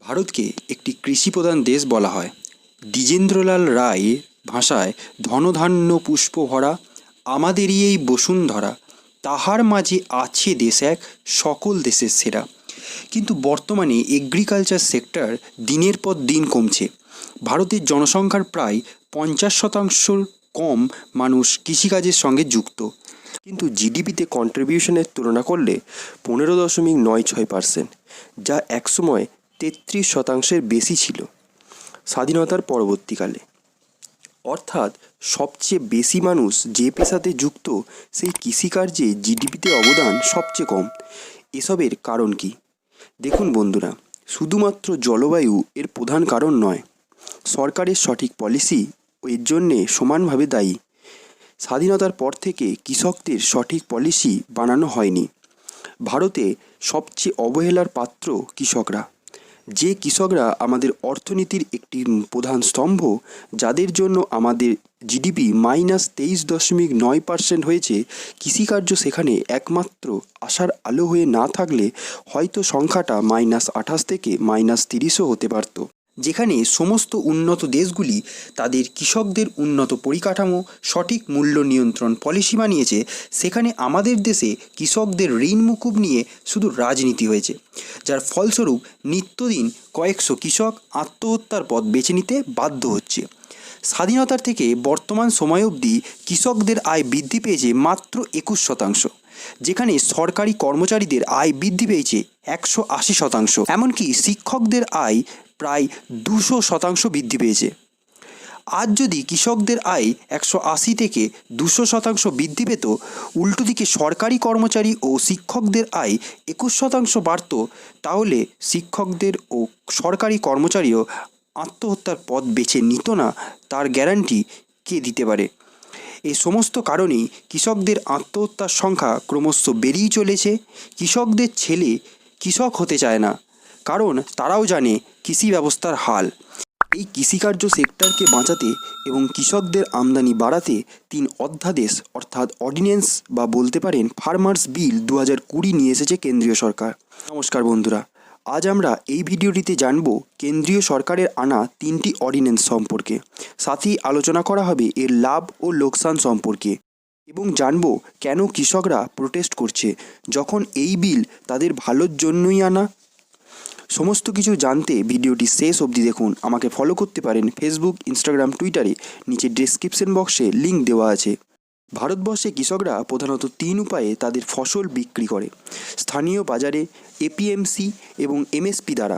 ভারতকে একটি কৃষিপ্রধান দেশ বলা হয়। দ্বিজেন্দ্রলাল রায়ের ভাষায় ধনধান্য পুষ্প ভরা আমাদেরই এই বসুন্ধরা, তাহার মাঝে আছে দেশ এক সকল দেশের সেরা। কিন্তু বর্তমানে এগ্রিকালচার সেক্টর দিনের পর দিন কমছে। ভারতের জনসংখ্যার প্রায় 50% কম মানুষ কৃষিকাজের সঙ্গে যুক্ত। কিন্তু জিডিপিতে কন্ট্রিবিউশনের তুলনা করলে 15.96%, যা একসময় 33%-এর বেশি ছিল স্বাধীনতার পরবর্তীকালে। অর্থাৎ সবচেয়ে বেশি মানুষ যে পেশাতে যুক্ত সেই কৃষিকার্যে জিডিপিতে অবদান সবচেয়ে কম। এসবের কারণ কি? দেখুন বন্ধুরা, শুধুমাত্র জলবায়ু এর প্রধান কারণ নয়, সরকারের সঠিক পলিসি এর জন্যে সমানভাবে দায়ী। স্বাধীনতার পর থেকে কৃষকদের সঠিক পলিসি বানানো হয়নি। ভারতে সবচেয়ে অবহেলার পাত্র কৃষকরা। যে কৃষকরা আমাদের অর্থনীতির একটি প্রধান স্তম্ভ, যাদের জন্য আমাদের জিডিপি -23.9% হয়েছে, কৃষিকার্য সেখানে একমাত্র আশার আলো হয়ে না থাকলে হয়তো সংখ্যাটা -28 থেকে -30ও হতে পারত। যেখানে সমস্ত উন্নত দেশগুলি তাদের কৃষকদের উন্নত পরিকাঠামো, সঠিক মূল্য নিয়ন্ত্রণ পলিসি বানিয়েছে, সেখানে আমাদের দেশে কৃষকদের ঋণ মুকুব নিয়ে শুধু রাজনীতি হয়েছে, যার ফলস্বরূপ নিত্যদিন কয়েকশো কৃষক আত্মহত্যার পথ বেছে নিতে বাধ্য হচ্ছে। স্বাধীনতার থেকে বর্তমান সময় অবধি কৃষকদের আয় বৃদ্ধি পেয়েছে মাত্র 21%, যেখানে সরকারি কর্মচারীদের আয় বৃদ্ধি পেয়েছে 180%, এমনকি শিক্ষকদের আয় প্রায় 200% বৃদ্ধি পেয়েছে। আজ যদি কৃষকদের আয় 180 থেকে 200% বৃদ্ধি পেত, উল্টো দিকে সরকারি কর্মচারী ও শিক্ষকদের আয় 21% বাড়ত, তাহলে শিক্ষকদের ও সরকারি কর্মচারীও আত্মহত্যার পথ বেছে নিত না, তার গ্যারান্টি কে দিতে পারে? এই সমস্ত কারণেই কৃষকদের আত্মহত্যার সংখ্যা ক্রমশ বেড়েই চলেছে। কৃষকদের ছেলে কৃষক হতে চায় না, কারণ তারাও জানে কৃষি ব্যবস্থার হাল। এই কৃষিকার্য সেক্টরকে বাঁচাতে এবং কৃষকদের আমদানি বাড়াতে 3 অধ্যাদেশ অর্থাৎ অর্ডিন্যান্স বা বলতে পারেন ফার্মার্স বিল 2020 নিয়ে এসেছে কেন্দ্রীয় সরকার। নমস্কার বন্ধুরা, আজ আমরা এই ভিডিওটিতে জানব কেন্দ্রীয় সরকারের আনা 3টি অর্ডিন্যান্স সম্পর্কে। সাথেই আলোচনা করা হবে এর লাভ ও লোকসান সম্পর্কে, এবং জানব কেন কৃষকরা প্রোটেস্ট করছে, যখন এই বিল তাদের ভালোর জন্যই আনা। সমস্ত কিছু জানতে ভিডিওটি শেষ অবধি দেখুন। আমাকে ফলো করতে পারেন ফেসবুক, ইনস্টাগ্রাম, টুইটারে, নিচে ডেসক্রিপশন বক্সে লিঙ্ক দেওয়া আছে। ভারতবর্ষে কৃষকরা প্রধানত 3 উপায়ে তাদের ফসল বিক্রি করে: স্থানীয় বাজারে, এপিএমসি এবং এমএসপি দ্বারা।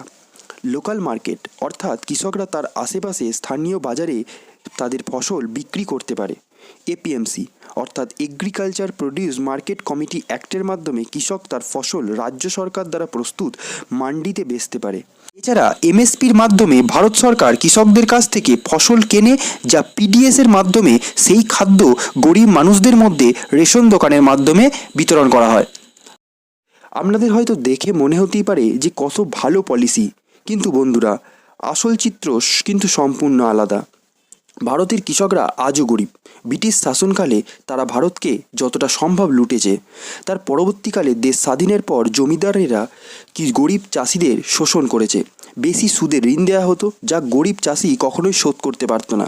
লোকাল মার্কেট অর্থাৎ কৃষকরা তার আশেপাশে স্থানীয় বাজারে তাদের ফসল বিক্রি করতে পারে। এপিএমসি অর্থাৎ এগ্রিকালচার প্রডিউস মার্কেট কমিটি অ্যাক্টের মাধ্যমে কৃষক তার ফসল রাজ্য সরকার দ্বারা প্রস্তুত মান্ডিতে বেচতে পারে। এছাড়া এমএসপির মাধ্যমে ভারত সরকার কৃষকদের কাছ থেকে ফসল কেনে, যা পিডিএসের মাধ্যমে সেই খাদ্য গরিব মানুষদের মধ্যে রেশন দোকানের মাধ্যমে বিতরণ করা হয়। আপনাদের হয়তো দেখে মনে হতেই পারে যে কত ভালো পলিসি, কিন্তু বন্ধুরা, আসল চিত্র কিন্তু সম্পূর্ণ আলাদা। ভারতের কৃষকরা আজও গরিব। ব্রিটিশ শাসনকালে তারা ভারতকে যতটা সম্ভব লুটেছে। তার পরবর্তীকালে দেশ স্বাধীনের পর জমিদারেরা গরিব চাষিদের শোষণ করেছে। বেশি সুদে ঋণ দেওয়া হতো, যা গরিব চাষি কখনোই শোধ করতে পারত না।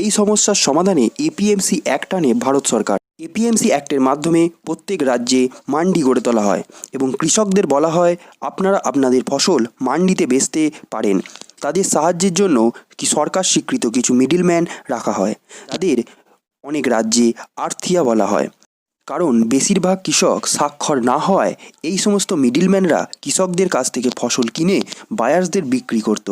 এই সমস্যার সমাধানে এপিএমসি অ্যাক্ট আনে ভারত সরকার। এপিএমসি অ্যাক্টের মাধ্যমে প্রত্যেক রাজ্যে মান্ডি গড়ে তোলা হয় এবং কৃষকদের বলা হয় আপনারা আপনাদের ফসল মান্ডিতে বেচতে পারেন। তাদের সাহায্যের জন্য কি সরকার স্বীকৃত কিছু মিডলম্যান রাখা হয়। তাদের অনেক রাজ্যে আর্থিয়া বলা হয়, কারণ বেশিরভাগ কৃষক স্বাক্ষর না হওয়ায় এই সমস্ত মিডলম্যানরা কৃষকদের কাছ থেকে ফসল কিনে বায়ার্সদের বিক্রি করত।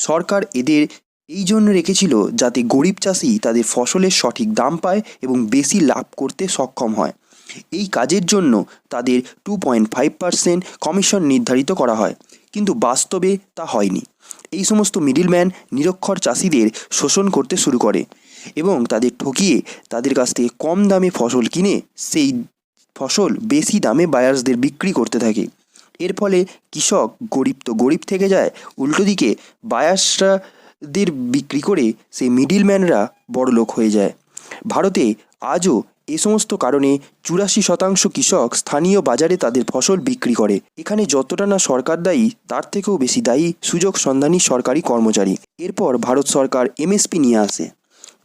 সরকার এদের এই জন্য রেখেছিল যাতে গরিব চাষি তাদের ফসলের সঠিক দাম পায় এবং বেশি লাভ করতে সক্ষম হয়। এই কাজের জন্য তাদের 2.5% কমিশন নির্ধারিত করা হয়, কিন্তু বাস্তবে তা হয়নি। এই সমস্ত মিডলম্যান নিরক্ষর চাষিদের শোষণ করতে শুরু করে এবং তাদের ঠকিয়ে তাদের কাছ থেকে কম দামে ফসল কিনে সেই ফসল বেশি দামে বায়ার্সদের বিক্রি করতে থাকে। এর ফলে কৃষক গরিব তো গরিব থেকে যায়, উল্টো দিকে বায়ার্সরাদের বিক্রি করে সেই মিডলম্যানরা বড়লোক হয়ে যায়। ভারতে আজও এ সমস্ত কারণে 84% কৃষক স্থানীয় বাজারে তাদের ফসল বিক্রি করে। এখানে যতটা না সরকার দায়ী, তার থেকেও বেশি দায়ী সুযোগ সন্ধানী সরকারি কর্মচারী। এরপর ভারত সরকার এমএসপি নিয়ে আসে,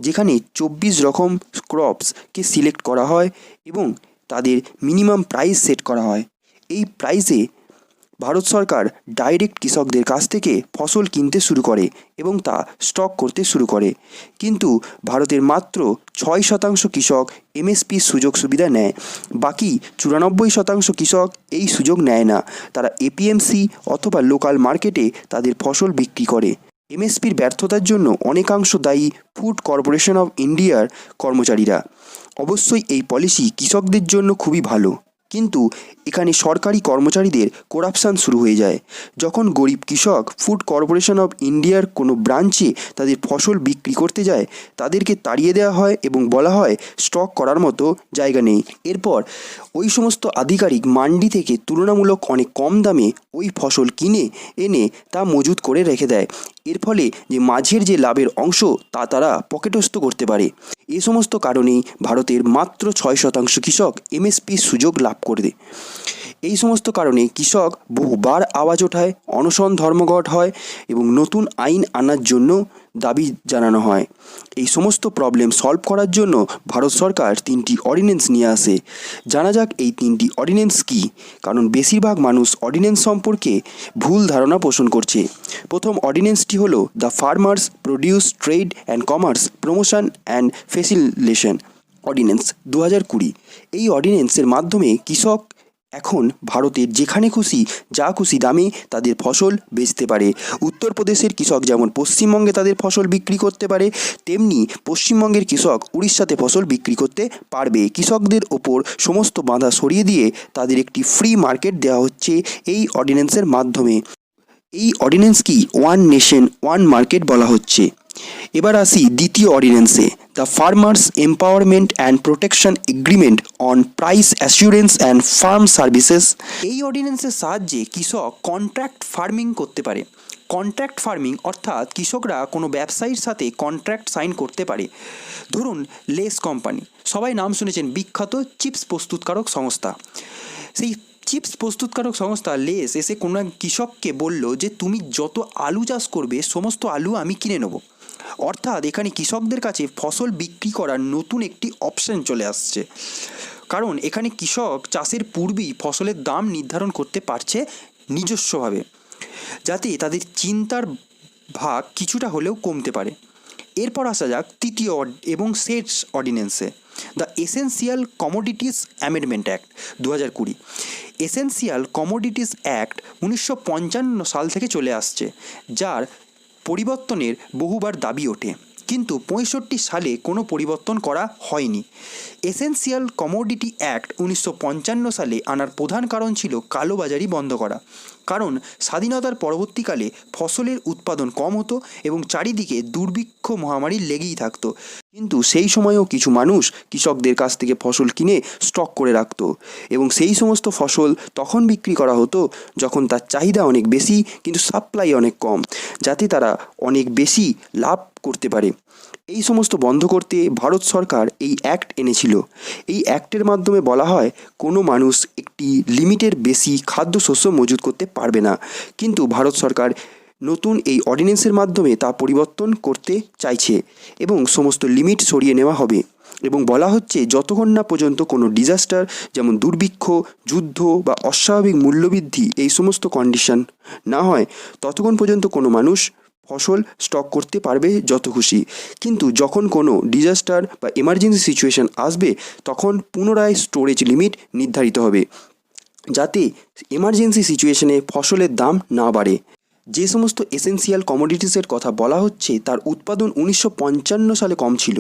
যেখানে 24 রকম ক্রপসকে সিলেক্ট করা হয় এবং তাদের মিনিমাম প্রাইস সেট করা হয়। এই প্রাইসে ভারত সরকার ডাইরেক্ট কৃষকদের কাছ থেকে ফসল কিনতে শুরু করে এবং তা স্টক করতে শুরু করে। কিন্তু ভারতের মাত্র 6% কৃষক এমএসপির সুযোগ সুবিধা নেয়। বাকি 94% কৃষক এই সুযোগ নেয় না। তারা এপিএমসি অথবা লোকাল মার্কেটে তাদের ফসল বিক্রি করে। এমএসপির ব্যর্থতার জন্য অনেকাংশ দায়ী ফুড কর্পোরেশন অফ ইন্ডিয়ার কর্মচারীরা। অবশ্যই এই পলিসি কৃষকদের জন্য খুবই ভালো, কিন্তু এখানে সরকারি কর্মচারীদের করাপশান শুরু হয়ে যায়। যখন গরিব কৃষক ফুড কর্পোরেশন অফ ইন্ডিয়ার কোনো ব্রাঞ্চে তাদের ফসল বিক্রি করতে যায়, তাদেরকে তাড়িয়ে দেওয়া হয় এবং বলা হয় স্টক করার মতো জায়গা নেই। এরপর ওই সমস্ত আধিকারিক মান্ডি থেকে তুলনামূলক অনেক কম দামে ওই ফসল কিনে এনে তা মজুত করে রেখে দেয়। এর ফলে যে মাঝের যে লাভের অংশ তা তারা পকেটস্থ করতে পারে। এ সমস্ত কারণেই ভারতের মাত্র 6% কৃষক এমএসপির সুযোগ লাভ করে। এই সমস্ত কারণে কৃষক বহুবার আওয়াজ ওঠায়, অনশন ধর্মঘট হয় এবং নতুন আইন আনার জন্য দাবি জানানো হয়। এই সমস্ত প্রবলেম সলভ করার জন্য ভারত সরকার 3টি অর্ডিন্যান্স নিয়ে আসে। জানা যাক এই 3টি অর্ডিন্যান্স কী, কারণ বেশিরভাগ মানুষ অর্ডিন্যান্স সম্পর্কে ভুল ধারণা পোষণ করছে। প্রথম অর্ডিন্যান্সটি হলো the farmers produce trade and commerce promotion and facilitation ordinance 2020। এই অর্ডিন্যান্সের মাধ্যমে কৃষক এখন ভারতের যেখানে খুশি যা খুশি দামে তাদের ফসল বেচতে পারে। উত্তরপ্রদেশের কৃষক যেমন পশ্চিমবঙ্গে তাদের ফসল বিক্রি করতে পারে, তেমনি পশ্চিমবঙ্গের কৃষক উড়িষ্যাতে ফসল বিক্রি করতে পারবে। কৃষকদের ওপর সমস্ত বাধা সরিয়ে দিয়ে তাদের একটি ফ্রি মার্কেট দেওয়া হচ্ছে এই অর্ডিন্যান্সের মাধ্যমে। এই অর্ডিন্যান্স কি ওয়ান নেশন ওয়ান মার্কেট বলা হচ্ছে। এবার আসি দ্বিতীয় অর্ডিন্যান্সে, the farmers empowerment and protection agreement on price assurance and farm services. এই অর্ডিন্যান্সের সাহায্যে কৃষক কন্ট্রাক্ট ফার্মিং করতে পারে। কন্ট্রাক্ট ফার্মিং অর্থাৎ কৃষকরা কোনো ব্যবসায়ীর সাথে কন্ট্রাক্ট সাইন করতে পারে। ধরুন লেস কোম্পানি, সবাই নাম শুনেছেন, বিখ্যাত চিপস প্রস্তুতকারক সংস্থা। সেই চিপস প্রস্তুতকারক সংস্থা লেস এসে কোনো এক কৃষককে বলল যে তুমি যত আলু চাষ করবে সমস্ত আলু আমি কিনে নেব। অর্থাৎ এখানে কৃষকদের কাছে ফসল বিক্রি করার নতুন একটি অপশন চলে আসছে, কারণ এখানে কৃষক চাষের পূর্বেই ফসলের দাম নির্ধারণ করতে পারছে নিজস্বভাবে, যাতে তাদের চিন্তার ভাগ কিছুটা হলেও কমতে পারে। এরপর আসা যাক তৃতীয় এবং শেষ অর্ডিন্যান্সে, the essential commodities amendment act 2020। Essential commodities act 1955 সাল থেকে চলে আসছে, যার পরিবর্তনের বহুবার দাবি ওঠে, কিন্তু 65 সালে কোনো পরিবর্তন করা হয়নি। এসেন্সিয়াল কমোডিটি অ্যাক্ট 1955 সালে আনার প্রধান কারণ ছিল কালোবাজারি বন্ধ করা। কারণ স্বাধীনতার পরবর্তীকালে ফসলের উৎপাদন কম হতো এবং চারিদিকে দুর্ভিক্ষ মহামারী লেগেই থাকতো, কিন্তু সেই সময়েও কিছু মানুষ কৃষকদের কাছ থেকে ফসল কিনে স্টক করে রাখতো এবং সেই সমস্ত ফসল তখন বিক্রি করা হতো যখন তার চাহিদা অনেক বেশি কিন্তু সাপ্লাই অনেক কম, যাতে তারা অনেক বেশি লাভ করতে পারে। এই সমস্ত বন্ধ করতে ভারত সরকার এই অ্যাক্ট এনেছিল। এই অ্যাক্টের মাধ্যমে বলা হয় কোনো মানুষ একটি লিমিটের বেশি খাদ্যশস্য মজুত করতে পারবে না, কিন্তু ভারত সরকার নতুন এই অর্ডিন্যান্সের মাধ্যমে তা পরিবর্তন করতে চাইছে এবং সমস্ত লিমিট সরিয়ে নেওয়া হবে এবং বলা হচ্ছে যতক্ষণ না পর্যন্ত কোনো ডিজাস্টার যেমন দুর্ভিক্ষ, যুদ্ধ বা অস্বাভাবিক মূল্যবৃদ্ধি এই সমস্ত কন্ডিশন না হয়, ততক্ষণ পর্যন্ত কোনো মানুষ ফসল স্টক করতে পারবে যত খুশি। কিন্তু যখন কোনো ডিজাস্টার বা এমার্জেন্সি সিচুয়েশন আসবে, তখন পুনরায় স্টোরেজ লিমিট নির্ধারিত হবে, যাতে এমার্জেন্সি সিচুয়েশনে ফসলের দাম না বাড়ে। যে সমস্ত এসেন্সিয়াল কমোডিটিসের কথা বলা হচ্ছে তার উৎপাদন 1955 সালে কম ছিল।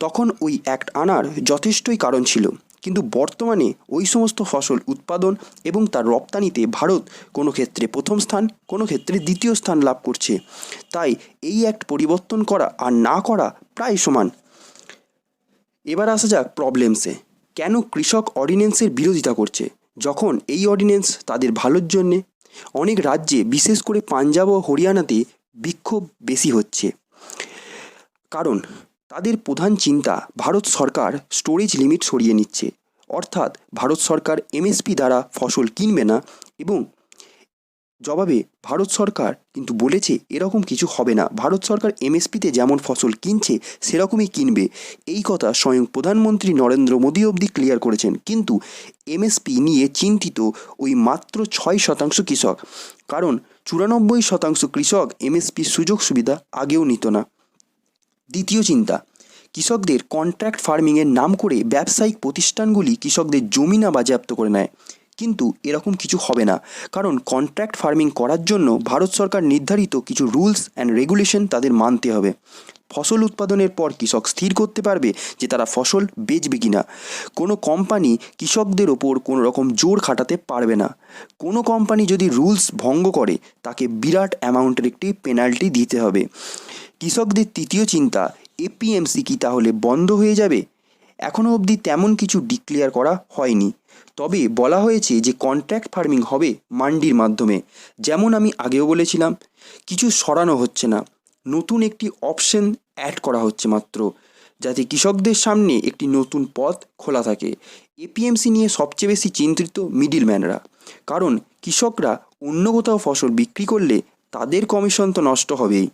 তখন ওই অ্যাক্ট আনার যথেষ্টই কারণ ছিল, কিন্তু বর্তমানে ওই সমস্ত ফসল উৎপাদন এবং তার রপ্তানিতে ভারত কোনো ক্ষেত্রে প্রথম স্থান, কোনো ক্ষেত্রে দ্বিতীয় স্থান লাভ করছে। তাই এই অ্যাক্ট পরিবর্তন করা আর না করা প্রায় সমান। এবার আসা যাক প্রবলেমসে। কেন কৃষক অর্ডিন্যান্সের বিরোধিতা করছে যখন এই অর্ডিন্যান্স তাদের ভালোর জন্যে? অনেক রাজ্যে বিশেষ করে পাঞ্জাব ও হরিয়ানাতে বিক্ষোভ বেশি হচ্ছে, কারণ তাদের প্রধান চিন্তা ভারত সরকার স্টোরেজ লিমিট সরিয়ে নিচ্ছে, অর্থাৎ ভারত সরকার এমএসপি দ্বারা ফসল কিনবে না। এবং জবাবে ভারত সরকার কিন্তু বলেছে এরকম কিছু হবে না, ভারত সরকার এমএসপিতে যেমন ফসল কিনছে সেরকমই কিনবে। এই কথা স্বয়ং প্রধানমন্ত্রী নরেন্দ্র মোদী অবধি ক্লিয়ার করেছেন। কিন্তু এমএসপি নিয়ে চিন্তিত ওই মাত্র 6% কৃষক, কারণ 94% কৃষক এমএসপির সুযোগ সুবিধা আগেও নিত না। দ্বিতীয় চিন্তা, কৃষকদের কন্ট্রাক্ট ফার্মিংয়ের নাম করে ব্যবসায়িক প্রতিষ্ঠানগুলি কৃষকদের জমি না বাজেয়াপ্ত করে নেয়। কিন্তু এরকম কিছু হবে না, কারণ কন্ট্রাক্ট ফার্মিং করার জন্য ভারত সরকার নির্ধারিত কিছু রুলস অ্যান্ড রেগুলেশন তাদের মানতে হবে। ফসল উৎপাদনের পর কৃষক স্থির করতে পারবে যে তারা ফসল বেচবে কিনা। কোনো কোম্পানি কৃষকদের ওপর কোনো রকম জোর খাটাতে পারবে না। কোনো কোম্পানি যদি রুলস ভঙ্গ করে তাকে বিরাট অ্যামাউন্টের একটি পেনাল্টি দিতে হবে। কৃষকদের তৃতীয় চিন্তা, এপিএমসি কি তাহলে বন্ধ হয়ে যাবে? এখনও অবধি তেমন কিছু ডিক্লেয়ার করা হয়নি, তবে বলা হয়েছে যে কন্ট্রাক্ট ফার্মিং হবে মান্ডির মাধ্যমে। যেমন আমি আগেও বলেছিলাম, কিছু সরানো হচ্ছে না, নতুন একটি অপশন অ্যাড করা হচ্ছে মাত্র, যাতে কৃষকদের সামনে একটি নতুন পথ খোলা থাকে। এপিএমসি নিয়ে সবচেয়ে বেশি চিন্তিত মিডিলম্যানরা, কারণ কৃষকরা অন্য কোথাও ফসল বিক্রি করলে তাদের কমিশন তো নষ্ট হবেই।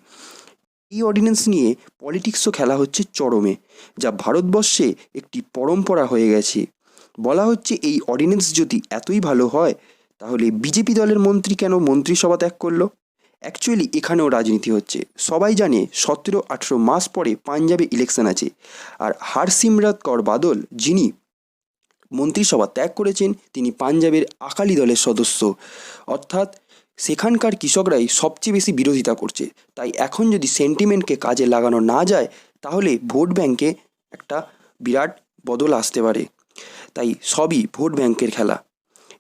এই অর্ডিন্যান্স নিয়ে পলিটিক্সও খেলা হচ্ছে চরমে, যা ভারতবর্ষে একটি পরম্পরা হয়ে গেছে। বলা হচ্ছে এই অর্ডিন্যান্স যদি এতই ভালো হয় তাহলে বিজেপি দলের মন্ত্রী কেন মন্ত্রিসভা ত্যাগ করলো? অ্যাকচুয়ালি এখানেও রাজনীতি হচ্ছে। সবাই জানে 17-18 মাস পরে পাঞ্জাবে ইলেকশন আছে, আর হরসিমরত কৌর বাদল যিনি মন্ত্রিসভা ত্যাগ করেছেন তিনি পাঞ্জাবের আকালি দলের সদস্য, অর্থাৎ সেখানকার কৃষকরাই সবচেয়ে বেশি বিরোধিতা করছে। তাই এখন যদি সেন্টিমেন্টকে কাজে লাগানো না যায় তাহলে ভোট ব্যাংকে একটা বিরাট বদল আসতে পারে। তাই সবই ভোট ব্যাংকের খেলা।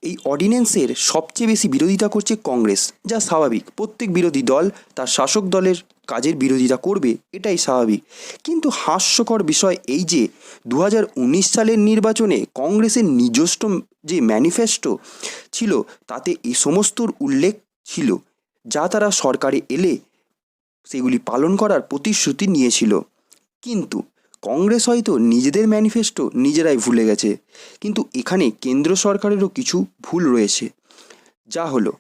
এই অর্ডিন্যান্সের সবচেয়ে বেশি বিরোধিতা করছে কংগ্রেস, যা স্বাভাবিক। প্রত্যেক বিরোধী দল তার শাসক দলের কাজের বিরোধিতা করবে, এটাই স্বাভাবিক। কিন্তু হাস্যকর বিষয় এই যে 2019 সালের নির্বাচনে কংগ্রেসের নিজস্ব যে ম্যানিফেস্টো ছিল তাতে এই সমস্তর উল্লেখ ছিল, যা তারা সরকারে এলে সেগুলি পালন করার প্রতিশ্রুতি নিয়েছিল। কিন্তু কংগ্রেস হয়তো নিজেদের ম্যানিফেস্টো নিজেরাই ভুলে গেছে। কিন্তু এখানে কেন্দ্র সরকারেরও কিছু ভুল রয়েছে, যা হলো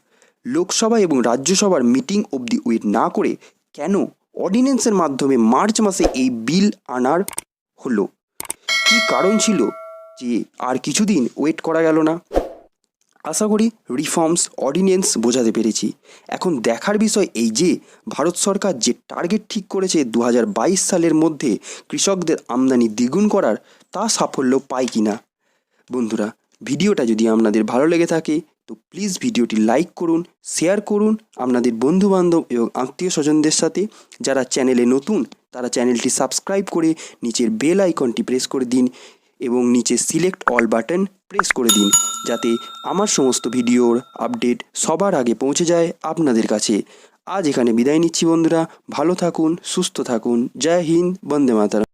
লোকসভা এবং রাজ্যসভার মিটিং অবধি ওয়েট না করে কেন অর্ডিন্যান্সের মাধ্যমে মার্চ মাসে এই বিল আনার হলো? কী কারণ ছিল যে আর কিছুদিন ওয়েট করা গেল না? আশা করি রিফর্মস অর্ডিন্যান্স বোঝাতে পেরেছি। এখন দেখার বিষয় এই যে ভারত সরকার যে টার্গেট ঠিক করেছে 2022 সালের মধ্যে কৃষকদের আমদানি দ্বিগুণ করার, তা সাফল্য পায় কি না। বন্ধুরা, ভিডিওটা যদি আপনাদের ভালো লেগে থাকে তো প্লিজ ভিডিওটি লাইক করুন, শেয়ার করুন আপনাদের বন্ধুবান্ধব এবং আত্মীয় স্বজনদের সাথে। যারা চ্যানেলে নতুন তারা চ্যানেলটি সাবস্ক্রাইব করে নিচের বেল আইকনটি প্রেস করে দিন এবং নিচে সিলেক্ট অল বাটন প্রেস করে দিন, যাতে আমার সমস্ত ভিডিওর আপডেট সবার আগে পৌঁছে যায় আপনাদের কাছে। আজ এখানে বিদায় নিচ্ছি বন্ধুরা, ভালো থাকুন, সুস্থ থাকুন। জয় হিন্দ, বন্দে মাতরম।